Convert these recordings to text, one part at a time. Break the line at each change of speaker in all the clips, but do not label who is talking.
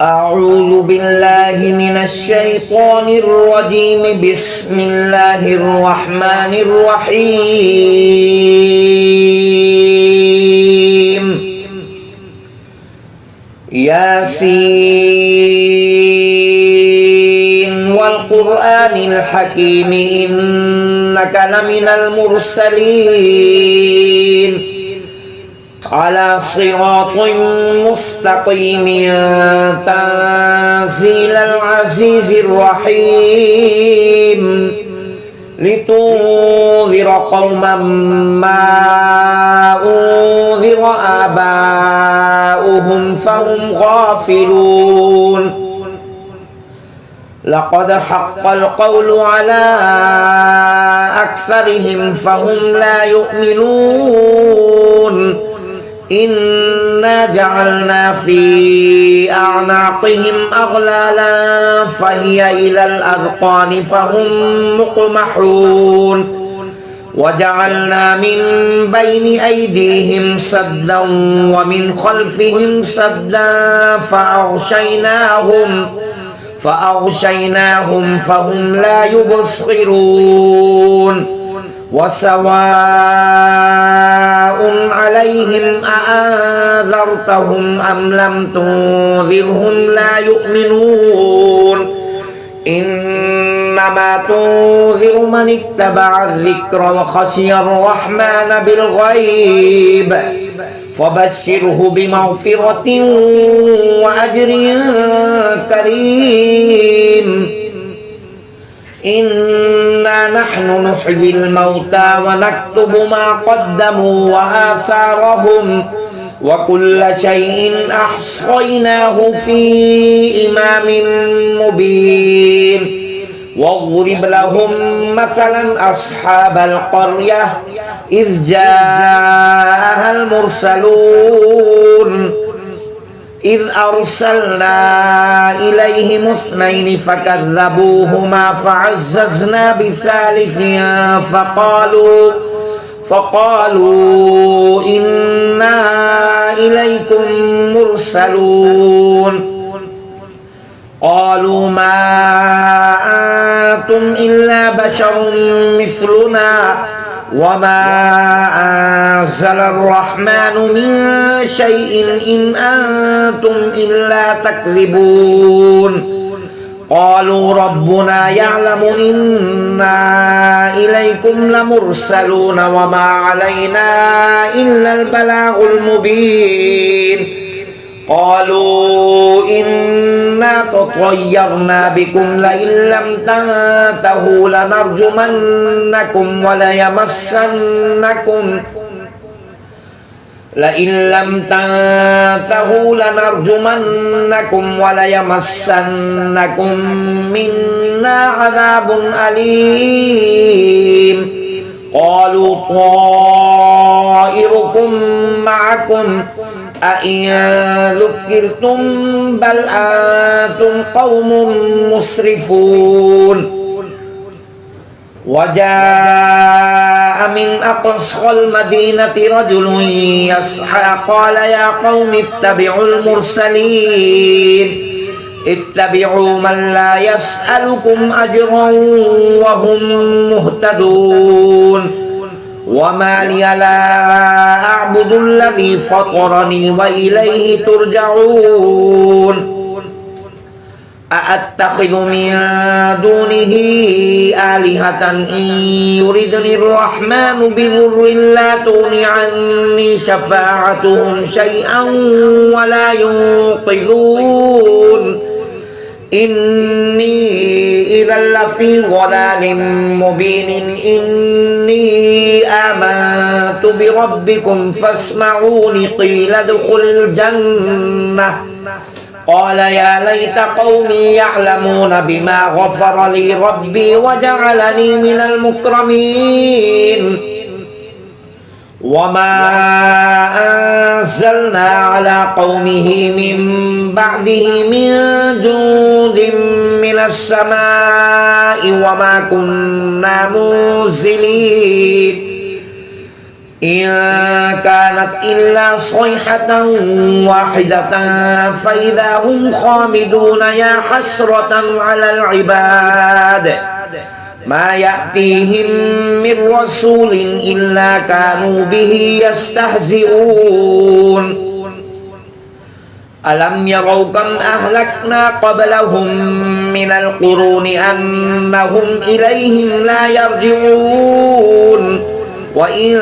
أعوذ بالله من الشيطان الرجيم. بسم الله الرحمن الرحيم. ياسين والقرآن الحكيم إنك لمن المرسلين على صراط مستقيم تنزيل العزيز الرحيم لتنذر قوما ما أنذر آباؤهم فهم غافلون. لقد حق القول على أكثرهم فهم لا يؤمنون. إنا جعلنا في أعناقهم أغلالا فهي إلى الأذقان فهم مقمحون. وجعلنا من بين أيديهم سدا ومن خلفهم سدا فأغشيناهم فهم لا يبصرون. وسواء عليهم أأنذرتهم أم لم تنذرهم لا يؤمنون. إنما تنذر من اتبع الذكر وخشي الرحمن بالغيب فبشره بمغفرة وأجر كريم. إنا نحن نحيي الموتى ونكتب ما قدموا وآثارهم وكل شيء أحصيناه في إمام مبين. واضرب لهم مثلا أصحاب القرية إذ جاءها المرسلون إذ أرسلنا إليهم اثنين فكذبوهما فعززنا بثالث فقالوا إنا إليكم مرسلون. قالوا ما أنتم إلا بشر مثلنا وما أنزل الرحمن من شيء إن أنتم إلا تكذبون. قالوا ربنا يعلم إنا إليكم لمرسلون وما علينا إلا البلاغ المبين. قالوا إنا تطيرنا بكم لئن لم تنتهوا لنرجمنكم وليمسنكم منا عذاب أليم. قالوا طائركم معكم أئن ذكرتم بل أنتم قوم مسرفون. وجاء من أقصى المدينة رجل يسعى قال يا قوم اتبعوا المرسلين اتبعوا من لا يسألكم أجرا وهم مهتدون. وما لي لا أعبد الذي فطرني وإليه ترجعون. أأتخذ من دونه آلهة إن يردني الرحمن بضر لا تغن عني شفاعتهم شيئا ولا ينقذون. إني إذا لفي ضلال مبين. إني آمنت بربكم فاسمعون. قيل ادخل الجنة قال يا ليت قومي يعلمون بما غفر لي ربي وجعلني من المكرمين. وما أنزلنا على قومه من بعده من جند من السماء وما كنا منزلين. إن كانت إلا صيحة واحدة فإذا هم خامدون يا حسرة على العباد ما يأتيهم من رسول إلا كانوا به يستهزئون ألم يروا كم أهلكنا قبلهم من القرون أنهم إليهم لا يرجعون وإن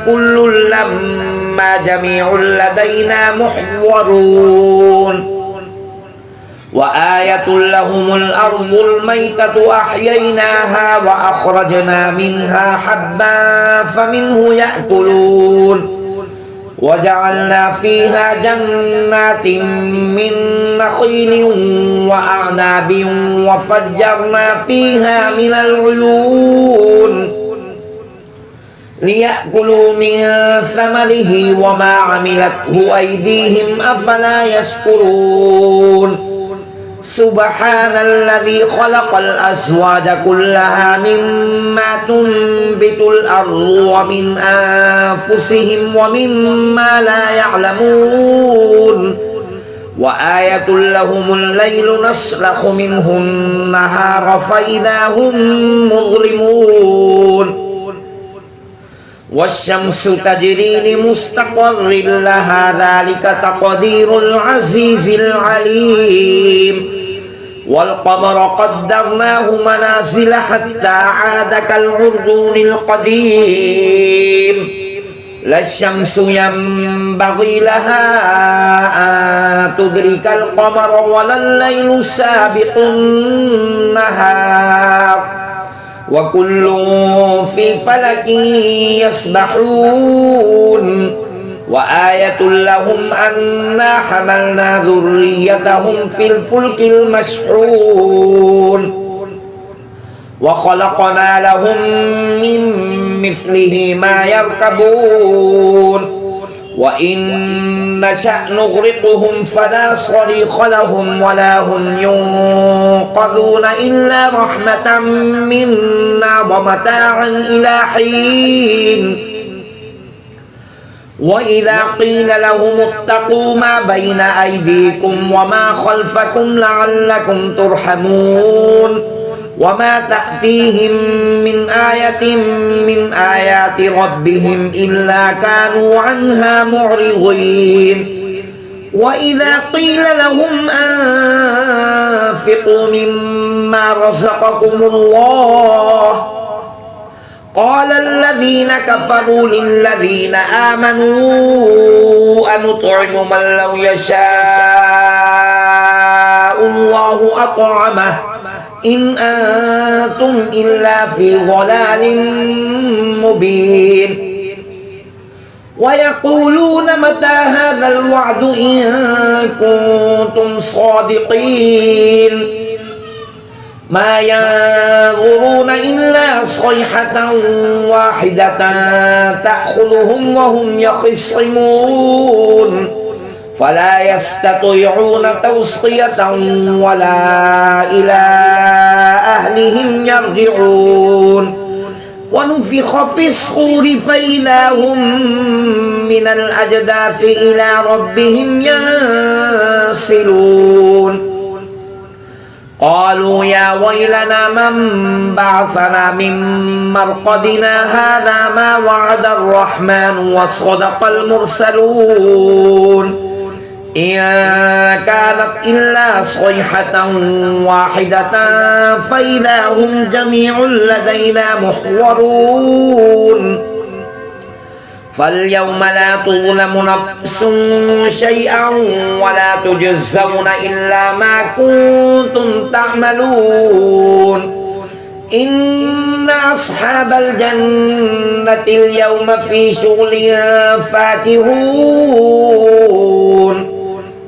كل لما جميع لدينا محضرون وآية لهم الأرض الميتة أحييناها وأخرجنا منها حبا فمنه يأكلون وجعلنا فيها جنات من نخيل وأعناب وفجرنا فيها من العيون ليأكلوا من ثمره وما عملته أيديهم أفلا يشكرون سبحان الذي خلق الأزواج كلها مما تنبت الأرض ومن أنفسهم ومما لا يعلمون وآية لهم الليل نسلخ منه النهار فإذا هم مظلمون والشمس تجري لمستقر لها ذلك تقدير العزيز العليم والقمر قدرناه منازل حتى عاد كالعرجون القديم لا الشمس ينبغي لها أن تدرك القمر ولا الليل سابق النهار وكل في فلك يسبحون وآية لهم أنا حملنا ذريتهم في الفلك المشحون وخلقنا لهم من مثله ما يركبون وإن نشأ نغرقهم فلا صريخ لهم ولا هم ينقذون إلا رحمة منا ومتاعا إلى حين وإذا قيل لهم اتقوا ما بين أيديكم وما خلفكم لعلكم ترحمون وما تأتيهم من آية من آيات ربهم إلا كانوا عنها معرضين وإذا قيل لهم أنفقوا مما رزقكم الله قال الذين كفروا للذين آمنوا أنطعم من لو يشاء الله أطعمه إن أنتم إلا في ضلال مبين ويقولون متى هذا الوعد إن كنتم صادقين ما ينظرون إلا صيحة واحدة تأخذهم وهم يخصمون فلا يستطيعون توصية ولا إلى أهلهم يرجعون ونفخ في الصور فإذا هم من الأجداث إلى ربهم ينسلون قالوا يا ويلنا من بعثنا من مرقدنا هذا ما وعد الرحمن وصدق المرسلون إن كانت إلا صيحة واحدة فإذا هم جميع لدينا محضرون فاليوم لا تظلم نفس شيئا ولا تجزون إلا ما كنتم تعملون إن أصحاب الجنة اليوم في شغل فاكهون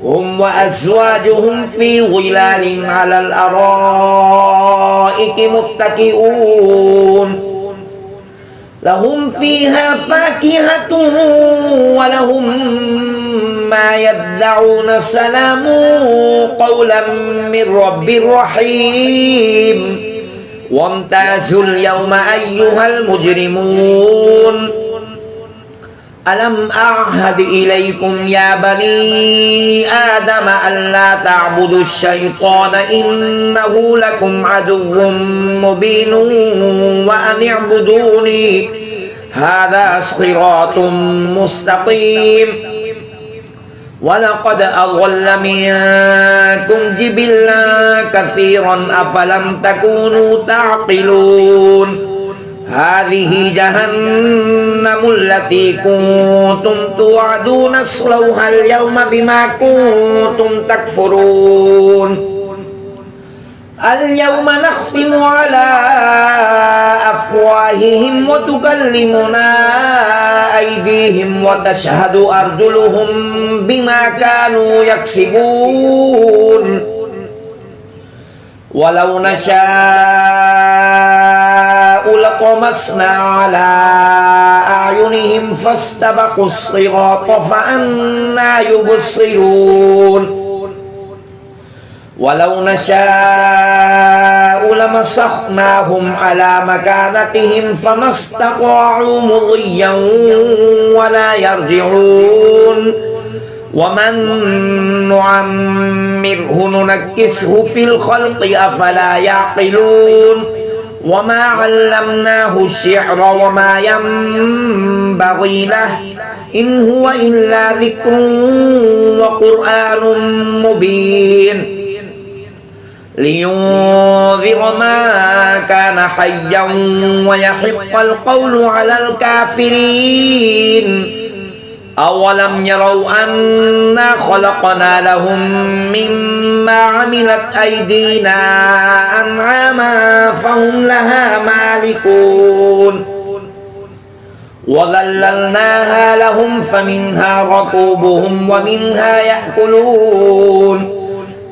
هم وأزواجهم في ظلال على الأرائك متكئون لهم فيها فاكهة ولهم ما يدعون سلام قولا من رب رحيم وامتازوا اليوم أيها المجرمون ألم أعهد إليكم يا بني آدم ألا تعبدوا الشيطان إنه لكم عدو مبين وأن اعبدوني هذا صراط مستقيم ولقد أضل منكم جبلا كثيرا أفلم تكونوا تعقلون هذه جهنم التي كنتم توعدون اصلوها اليوم بما كنتم تكفرون اليوم نختم على أفواههم وتكلمنا أيديهم وتشهد أرجلهم بما كانوا يكسبون ولو نشاء لطمسنا على أعينهم فاستبقوا الصراط فأنى يبصرون ولو نشاء لمسخناهم على مكانتهم فما استطاعوا مضيا ولا يرجعون ومن نعمره ننكسه في الخلق أفلا يعقلون وما علمناه الشعر وما ينبغي له إن هو إلا ذكر وقرآن مبين لينذر ما كان حيا ويحق القول على الكافرين أولم يروا أنا خلقنا لهم مما عملت أيدينا أنعاما فهم لها مالكون وذللناها لهم فمنها ركوبهم ومنها يأكلون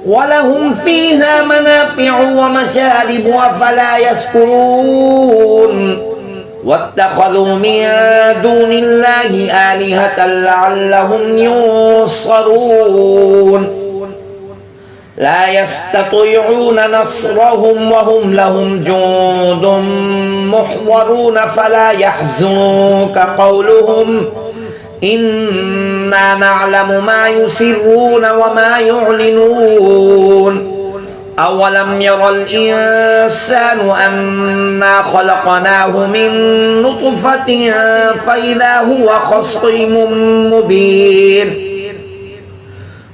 ولهم فيها منافع ومشارب أفلا يشكرون واتخذوا من دون الله آلهة لعلهم ينصرون لا يستطيعون نصرهم وهم لهم جند محضرون فلا يحزنك قولهم إنا نعلم ما يسرون وما يعلنون أولم ير الإنسان أنا خلقناه من نطفة فإذا هو خصيم مبين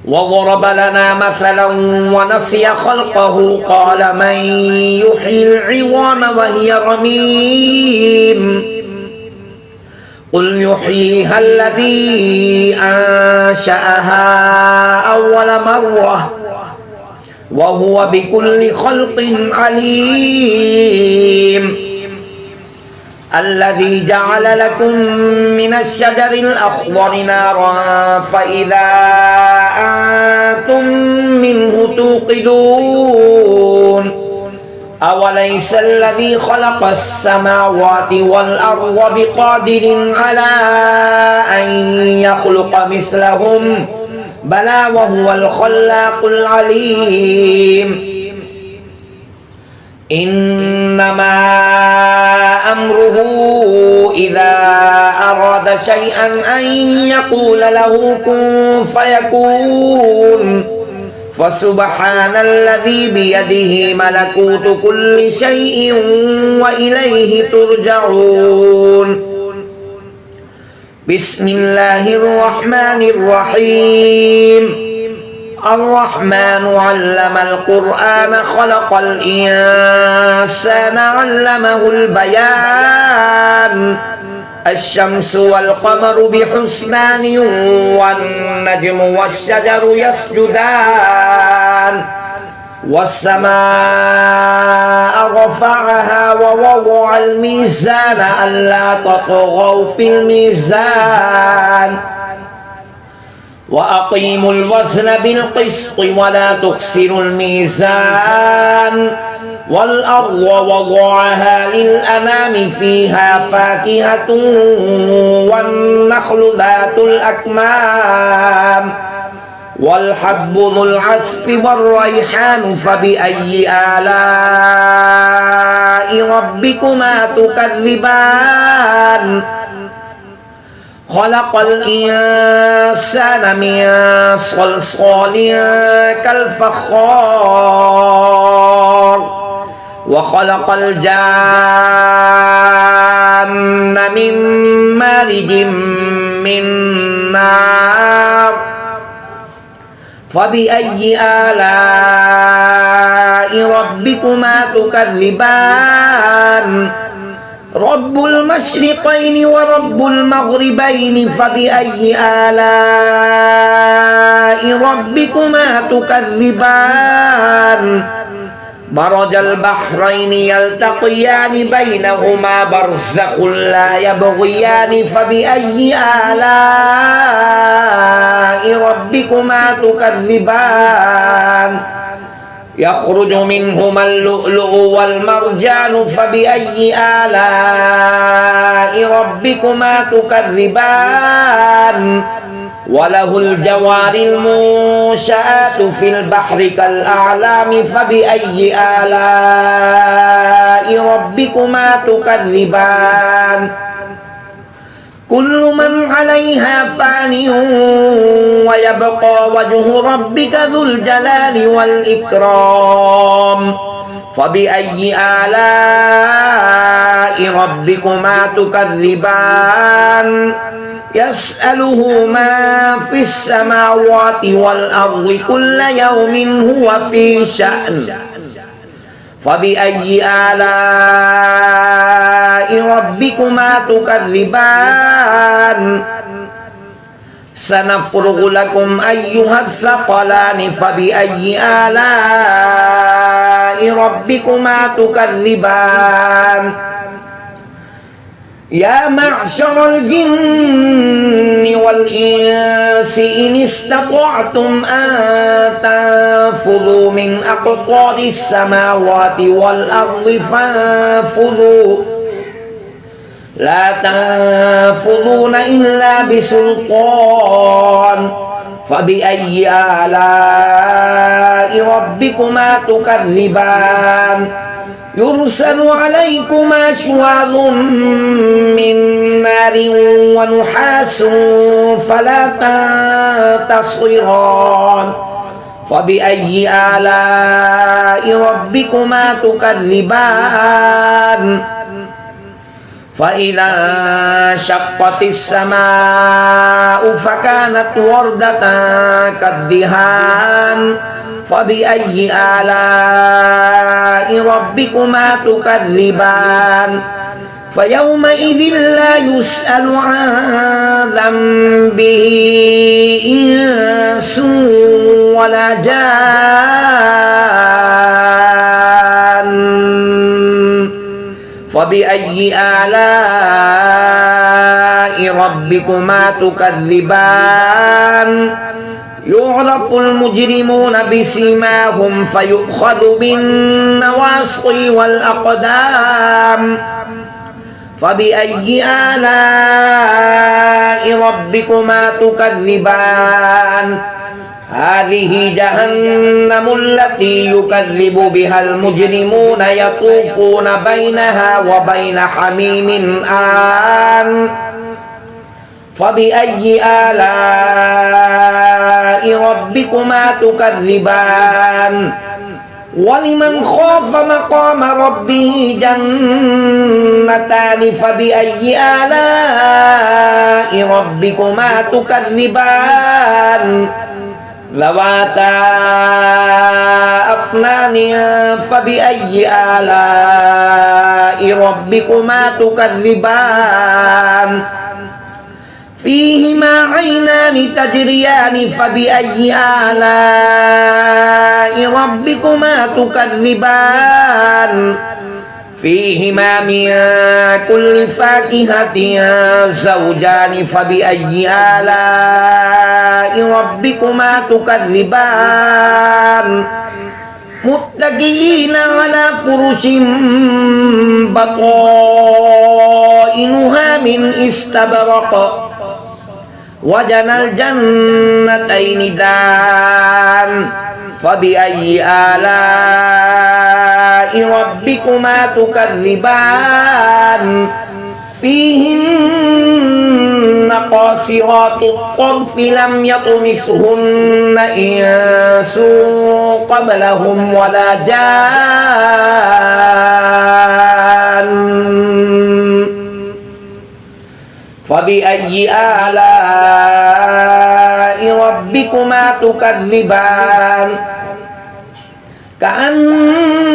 وضرب لنا مثلا ونسي خلقه قال من يحيي العظام وهي رميم قل يحييها الذي أنشأها أول مرة وهو بكل خلق عليم الذي جعل لكم من الشجر الأخضر نارا فإذا أنتم منه توقدون أوليس الذي خلق السماوات والأرض بقادر على أن يخلق مثلهم بلى وهو الخلاق العليم إنما أمره إذا أراد شيئا أن يقول له كن فيكون فسبحان الذي بيده ملكوت كل شيء وإليه ترجعون بسم الله الرحمن الرحيم الرحمن علم القرآن خلق الإنسان علمه البيان الشمس والقمر بحسبان والنجم والشجر يسجدان والسماء رفعها ووضع الميزان ألا تطغوا في الميزان وأقيموا الوزن بالقسط ولا تخسروا الميزان والأرض وضعها للأنام فيها فاكهة والنخل ذات الأكمام والحب ذو العصف والريحان فبأي آلاء ربكما تكذبان خلق الإنسان من صلصال كالفخار وخلق الجان من مارج من نار فبأي آلاء ربكما تكذبان رب المشرقين ورب المغربين فبأي آلاء ربكما تكذبان مرج البحرين يلتقيان بينهما برزخ لا يبغيان فبأي آلاء ربكما تكذبان يخرج منهما اللؤلؤ والمرجان فبأي آلاء ربكما تكذبان وله الجوار المنشآت في البحر كالأعلام فبأي آلاء ربكما تكذبان كل من عليها فان ويبقى وجه ربك ذو الجلال والإكرام فبأي آلاء ربكما تكذبان يسأله ما في السماوات والأرض كل يوم هو في شأن فبأي آلاء ربكما تكذبان سنفرغ لكم أيها الثقلان فبأي آلاء ربكما تكذبان يا معشر الجن والإنس إن استطعتم أن تنفذوا من أقطار السماوات والأرض فانفذوا لا تنفذون إلا بسلطان فبأي آلاء ربكما تكذبان يرسل عليكما شواظ من نار ونحاس فلا تنتصران فبأي آلاء ربكما تكذبان فإذا انشقت السماء فكانت وردة كالدهان فبأي آلاء ربكما تكذبان فيومئذ لا يسأل عن ذنبه إنس ولا جان فبأي آلاء ربكما تكذبان يعرف المجرمون بسيماهم فيؤخذ بالنواصي والأقدام فبأي آلاء ربكما تكذبان هذه جهنم التي يكذب بها المجرمون يطوفون بينها وبين حميم آن فبأي آلاء ربكما تكذبان ولمن خاف مقام ربه جنتان فبأي آلاء ربكما تكذبان ذواتا أفنان فبأي آلاء ربكما تكذبان فيهما عينان تجريان فبأي آلاء ربكما تكذبان فيهما من كل فاكهة زوجان فبأي آلاء ربكما تكذبان متكئين على فرش بطائنها من استبرق وجنى الجنتين دان فبأي آلاء ربكما تكذبان فيهن قاصرات الطرف لم يطمثهن إنس قبلهم ولا جان فبأي آلاء ربكما تكذبان كأنهن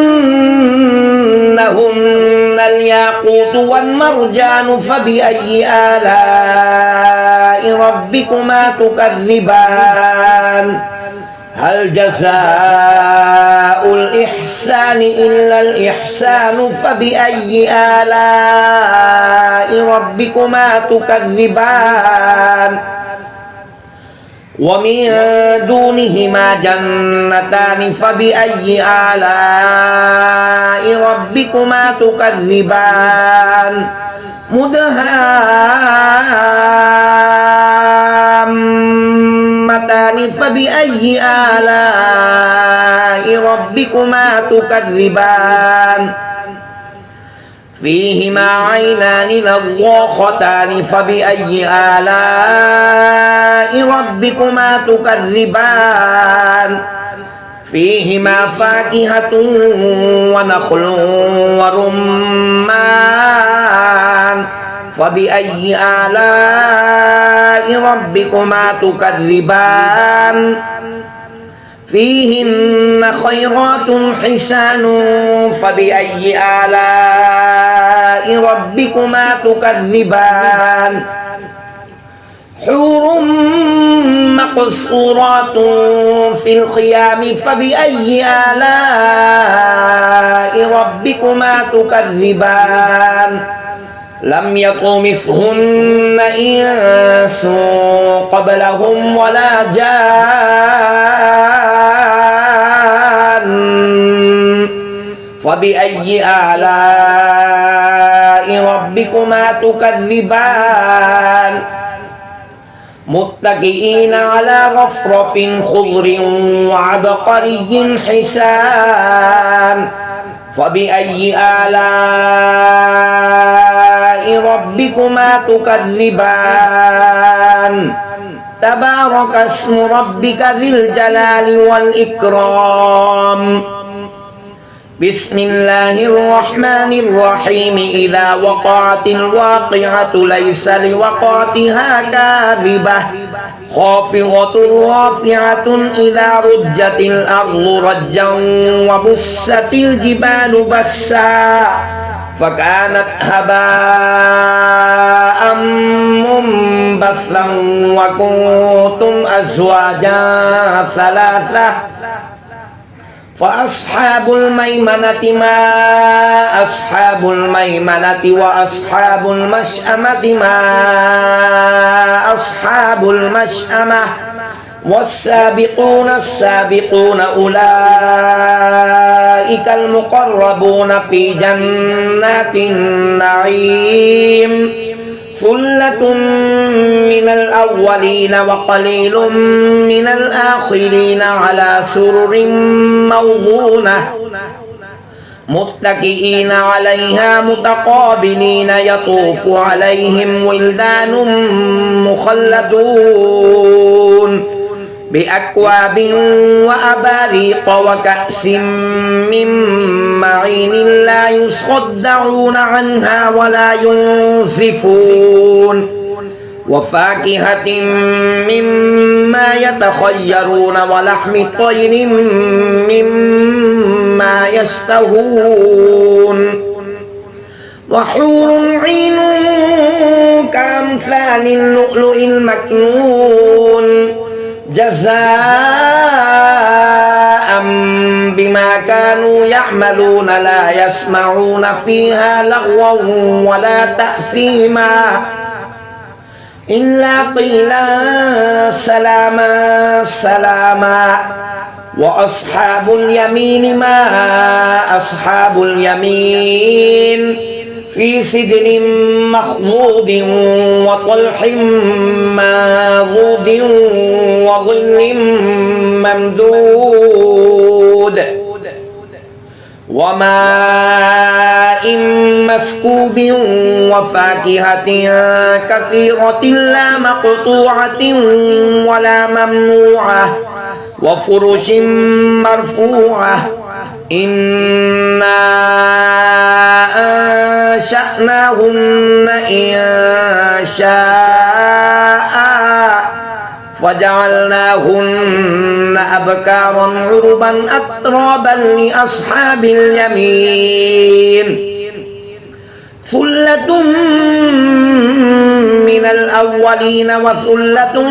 الياقوت والمرجان فبأي آلاء ربكما تكذبان هل جزاء الإحسان إلا الإحسان فبأي آلاء ربكما تكذبان ومن دونهما جنتان فبأي آلاء ربكما تكذبان مدهامتان فبأي آلاء ربكما تكذبان فيهما عينان نضاختان فبأي آلاء ربكما تكذبان فيهما فاكهة ونخل ورمان فبأي آلاء ربكما تكذبان فيهن خيرات حسان فبأي آلاء ربكما تكذبان حور مقصورات في الخيام فبأي آلاء ربكما تكذبان لم يطمثهن إنس قبلهم ولا جان فبأي آلاء ربكما تكذبان متكئين على رفرف خضر وعبقري حسان فبأي آلاء ربكما تكذبان تبارك اسم ربك ذي الجلال والإكرام بسم الله الرحمن الرحيم إذا وقعت الواقعة ليس لوقعتها كاذبة خافضة رافعة إذا رجت الأرض رجا وبست الجبال بسا فكانت هباء منبثا وكنتم أزواجا ثلاثة فأصحاب الميمنة ما أصحاب الميمنة وأصحاب المشأمة ما أصحاب المشأمة والسابقون السابقون أولئك المقربون في جنات النعيم ثلة من الأولين وقليل من الآخرين على سرر موضونة متكئين عليها متقابلين يطوف عليهم ولدان مخلدون بأكواب وأباريق وكأس من معين لا يصدعون عنها ولا ينزفون وفاكهة مما يتخيرون ولحم طير مما يشتهون وحور عين كأمثال اللؤلؤ المكنون جزاء بما كانوا يعملون لا يسمعون فيها لغوا ولا تأثيما إلا قيلا سلاما سلاما وأصحاب اليمين ما أصحاب اليمين في سدر مخضود وطلح منضود وظل ممدود وماء مسكوب وفاكهة كثيرة لا مقطوعة ولا ممنوعة وفرش مرفوعة إنا أنشأناهن إنشاء فجعلناهن أبكارا عربا أترابا لأصحاب اليمين ثلة من الأولين وثلة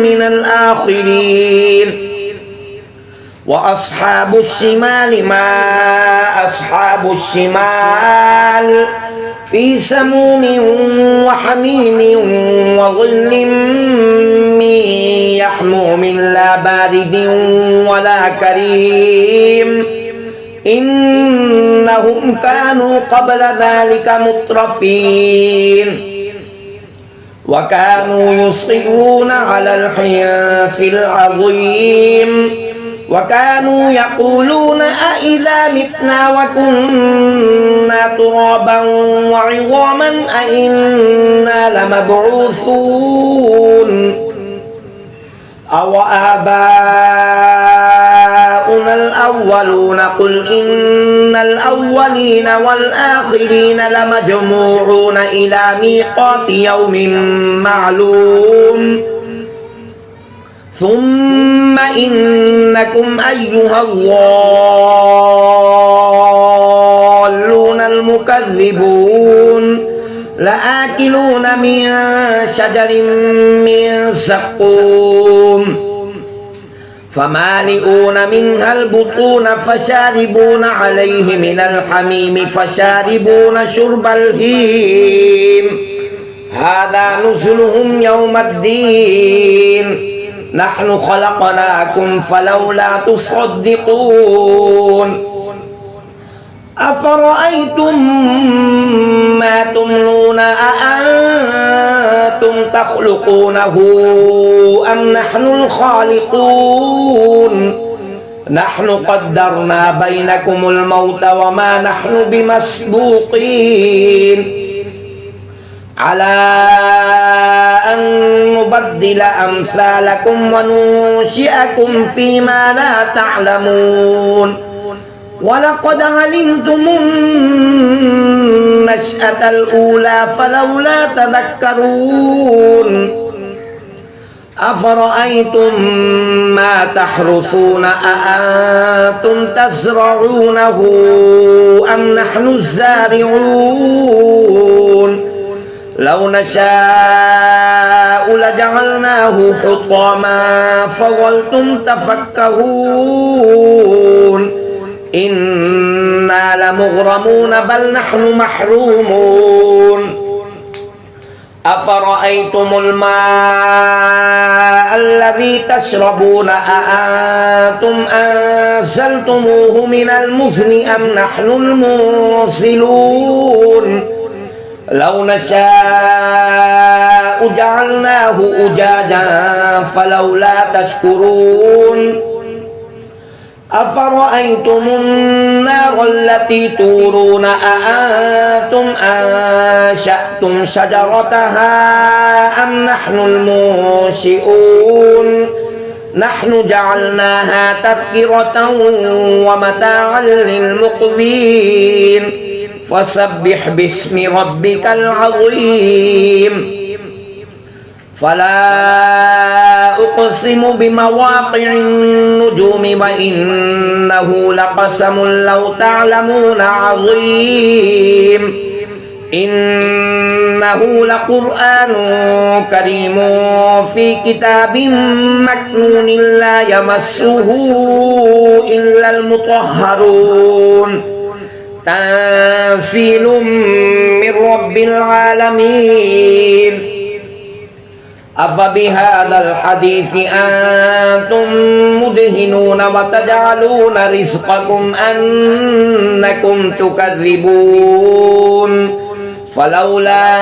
من الآخرين وأصحاب الشمال ما أصحاب الشمال في سموم وحميم وظل من يحموم لا بارد ولا كريم إنهم كانوا قبل ذلك مترفين وكانوا يصرون على الحنث العظيم وكانوا يقولون أإذا متنا وكنا ترابا وعظاما أإنا لمبعوثون أو آباؤنا الأولون قل إن الأولين والآخرين لمجموعون إلى ميقات يوم معلوم ثم إنكم أيها الضالون المكذبون لآكلون من شجر من زقوم فمالئون منها البطون فشاربون عليه من الحميم فشاربون شرب الهيم هذا نزلهم يوم الدين نحن خلقناكم فلولا تصدقون أفرأيتم ما تمنون أأنتم تخلقونه أم نحن الخالقون نحن قدرنا بينكم الموت وما نحن بمسبوقين على أن نبدل أمثالكم وننشئكم فيما لا تعلمون ولقد علمتم النشأة الأولى فلولا تذكرون أفرأيتم ما تحرثون أأنتم تزرعونه أم نحن الزارعون لو نشاء لجعلناه حطاما فظلتم تفكهون إنا لمغرمون بل نحن محرومون أفرأيتم الماء الذي تشربون أأنتم أنزلتموه من المزن أم نحن المنزلون لو نشاء جعلناه أجاجا فلولا تشكرون أفرأيتم النار التي تورون أأنتم أنشأتم شجرتها أم نحن المنشئون نحن جعلناها تذكرة ومتاعا للمقوين فسبح باسم ربك العظيم فلا أقسم بمواقع النجوم وإنه لقسم لو تعلمون عظيم إنه لقرآن كريم في كتاب مكنون لا يمسه إلا المطهرون تنزيل من رب العالمين أفبهذا الحديث أنتم مدهنون وتجعلون رزقكم أنكم تكذبون فلولا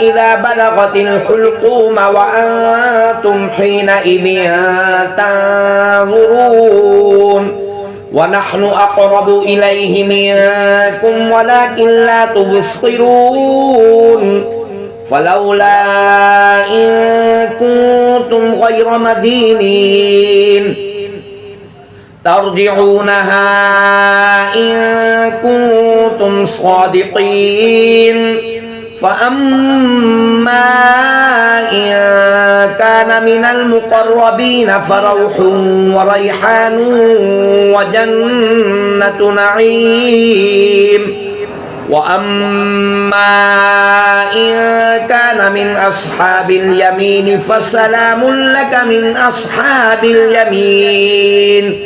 إذا بلغت الحلقوم وأنتم حينئذ تنظرون ونحن أقرب إليه منكم ولكن لا تبصرون فلولا إن كنتم غير مدينين ترجعونها إن كنتم صادقين فأما إن كان من المقربين فروح وريحان وجنة نعيم وأما إن كان من أصحاب اليمين فسلام لك من أصحاب اليمين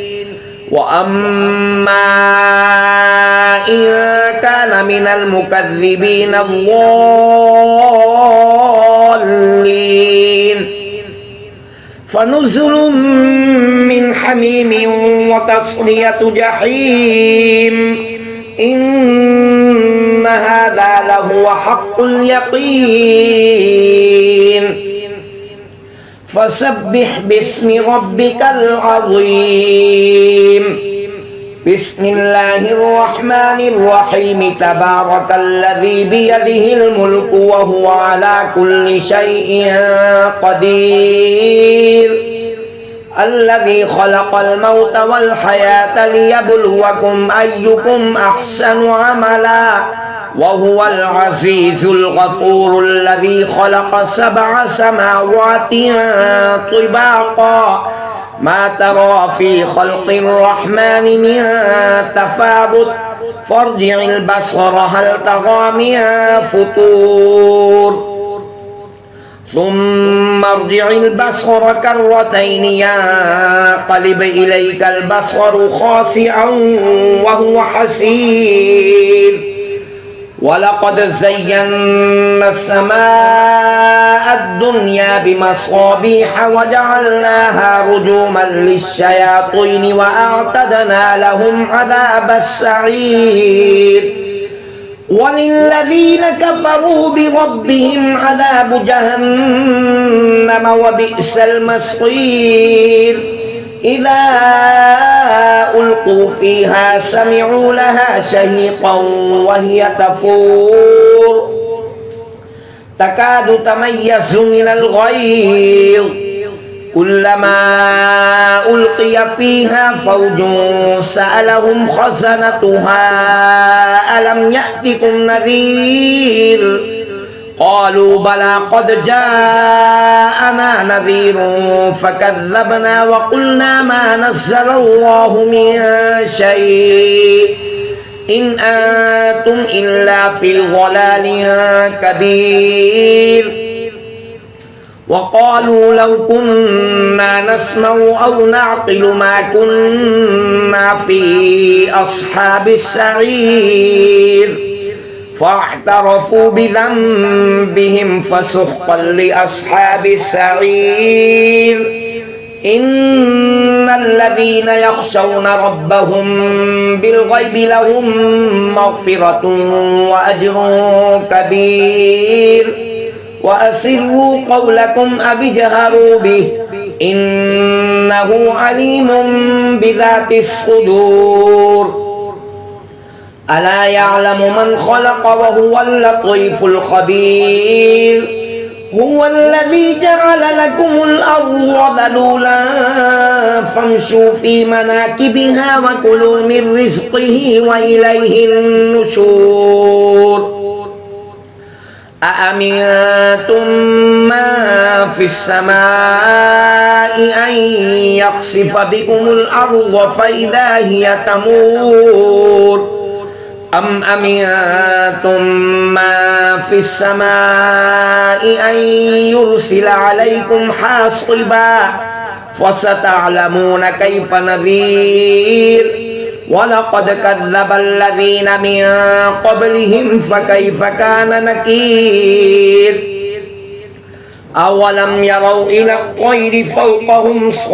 وأما إن كان من المكذبين الضالين فنزل من حميم وتصلية جحيم إن هذا لهو حق اليقين فسبح باسم ربك العظيم بسم الله الرحمن الرحيم تبارك الذي بيده الملك وهو على كل شيء قدير الذي خلق الموت والحياة ليبلوكم أيكم أحسن عملا وهو العزيز الغفور الذي خلق 7 سماوات طباقا ما ترى في خلق الرحمن من تفاوت فارجع البصر هل طغى من فطور ثم ارجع البصر كرتين ينقلب إليك البصر خاسئا وهو حسير ولقد زينا السماء الدنيا بمصابيح وجعلناها رجوما للشياطين وأعتدنا لهم عذاب السعير وللذين كفروا بربهم عذاب جهنم وبئس المصير إذا ألقوا فيها سمعوا لها شهيقا وهي تفور تكاد تميز من الغيظ كلما ألقي فيها فوج سألهم خزنتها ألم يأتكم نذير قالوا بلى قد جاءنا نذير فكذبنا وقلنا ما نزل الله من شيء إن أنتم إلا في ضلال كبير وقالوا لو كنا نسمع أو نعقل ما كنا في أصحاب السعير فاعترفوا بذنبهم فسحقا لأصحاب السعير إن الذين يخشون ربهم بالغيب لهم مغفرة وأجر كبير وأسروا قولكم أو اجهروا به إنه عليم بذات الصدور ألا يعلم من خلق وهو اللطيف الخبير هو الذي جعل لكم الأرض ذلولا فامشوا في مناكبها وكلوا من رزقه وإليه النشور أأمنتم من في السماء أن يخسف بكم الأرض فإذا هي تمور أم أمنتم ما في السماء أن يرسل عليكم حاصبا فستعلمون كيف نذير ولقد كذب الذين من قبلهم فكيف كان نكير أولم يروا إلى الطير فوقهم صافات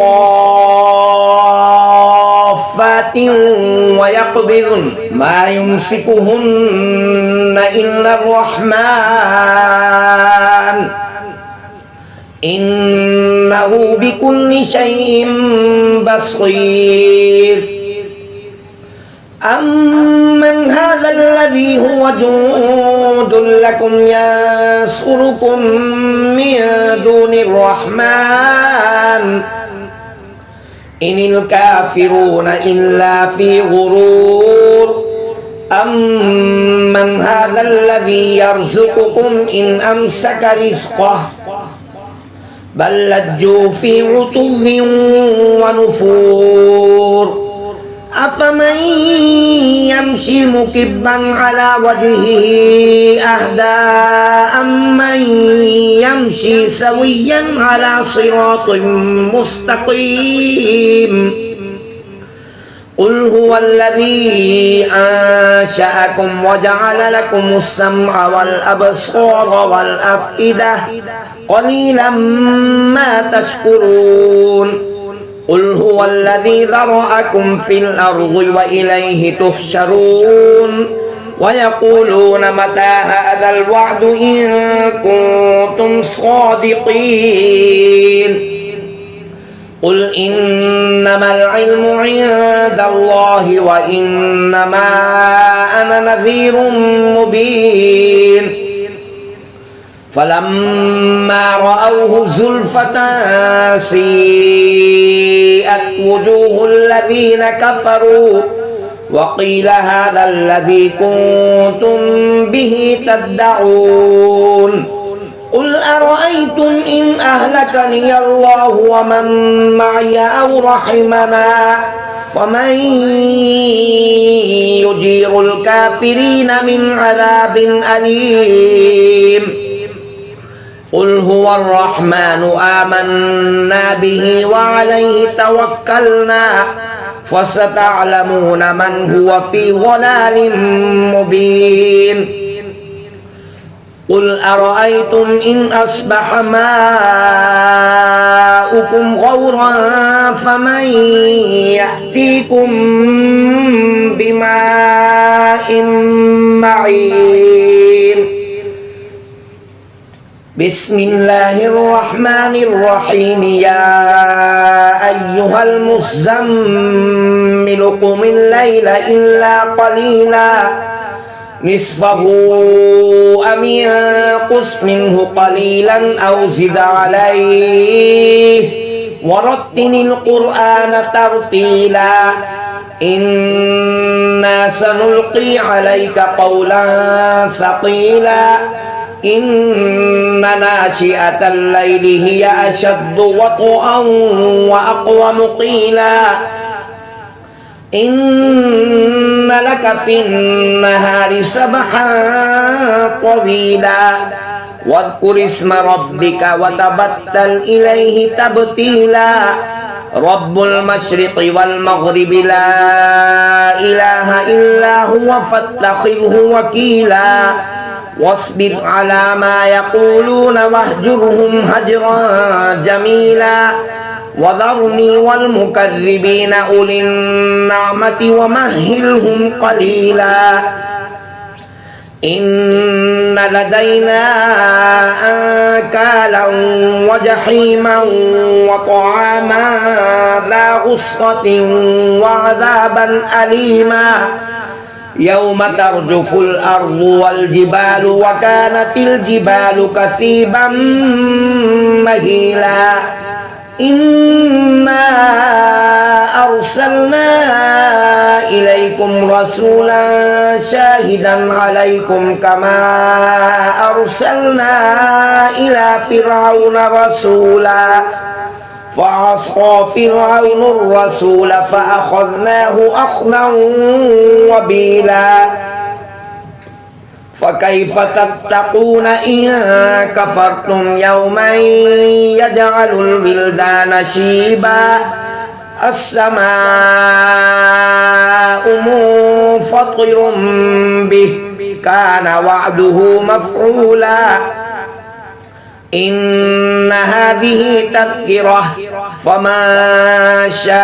ويقبضن ما يمسكهن إلا الرحمن إنه بكل شيء بصير أمن هذا الذي هو جند لكم ينصركم من دون الرحمن إن الكافرون إلا في غرور أمن هذا الذي يرزقكم إن أمسك رزقه بل لجوا في عتو ونفور أفمن يمشي مكبا على وجهه أهدى أمن يمشي سويا على صراط مستقيم قل هو الذي أنشأكم وجعل لكم السمع والأبصار والأفئدة قليلا ما تشكرون قل هو الذي ذرأكم في الأرض وإليه تحشرون ويقولون متى هذا الوعد إن كنتم صادقين قل إنما العلم عند الله وإنما أنا نذير مبين فلما رأوه زلفة سيئت وجوه الذين كفروا وقيل هذا الذي كنتم به تدعون قل أرأيتم إن أهلكني الله ومن معي أو رحمنا فمن يجير الكافرين من عذاب أليم قل هو الرحمن آمنا به وعليه توكلنا فستعلمون من هو في ضلال مبين قل أرأيتم إن أصبح ماؤكم غورا فمن يأتيكم بماء معين بسم الله الرحمن الرحيم يا أيها المزمل قم الليل إلا قليلا نصفه أم ينقص منه قليلا أو زد عليه ورتل القرآن ترتيلا إنا سنلقي عليك قولا ثقيلا إن ناشئة الليل هي أشد وطئا وأقوم قيلا إن لك في النهار سبحا طويلا واذكر اسم ربك وتبتل إليه تبتيلا رب المشرق والمغرب لا إله إلا هو فاتخذه وكيلا واصبر على ما يقولون واهجرهم هجرا جميلا وذرني والمكذبين أولي النعمة ومهلهم قليلا إن لدينا أنكالا وجحيما وطعاما ذا غصة وعذابا أليما يوم ترجف الأرض والجبال وكانت الجبال كثيبا مهيلا إنا أرسلنا إليكم رسولا شاهدا عليكم كما أرسلنا إلى فرعون رسولا فعصى فرعون الرسول فأخذناه أخذا وبيلا فكيف تتقون إن كفرتم يوما يجعل الولدان شيبا السماء منفطر به كان وعده مفعولا إن هذه تذكرة فمن شاء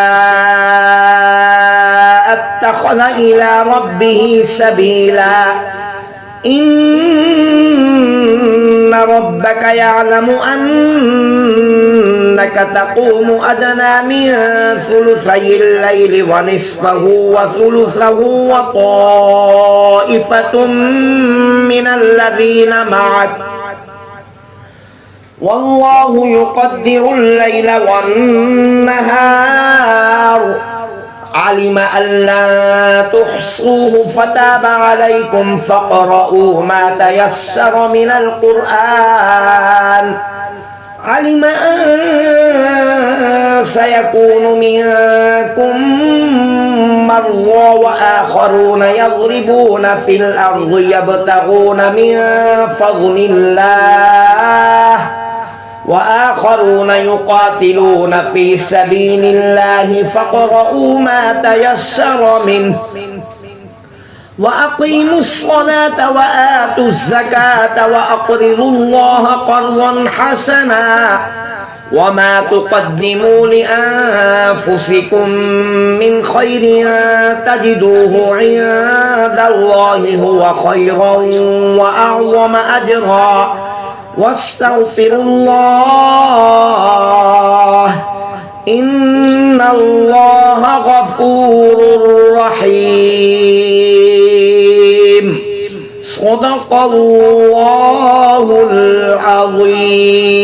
اتخذ إلى ربه سبيلا إن ربك يعلم أن إنك تقوم أدنى من ثلثي الليل ونصفه وثلثه وطائفة من الذين معك والله يقدر الليل والنهار علم أن لا تحصوه فتاب عليكم فاقرؤوا ما تيسر من القرآن علم أن سيكون منكم مرضى وآخرون يضربون في الأرض يبتغون من فضل الله وآخرون يقاتلون في سبيل الله فاقرؤوا ما تيسر منه وأقيموا الصلاة وآتوا الزكاة وأقرضوا الله قرضا حسنا وما تقدموا لأنفسكم من خير تجدوه عند الله هو خيرا وأعظم أجرا واستغفروا الله إن الله غفور رحيم صدق الله العظيم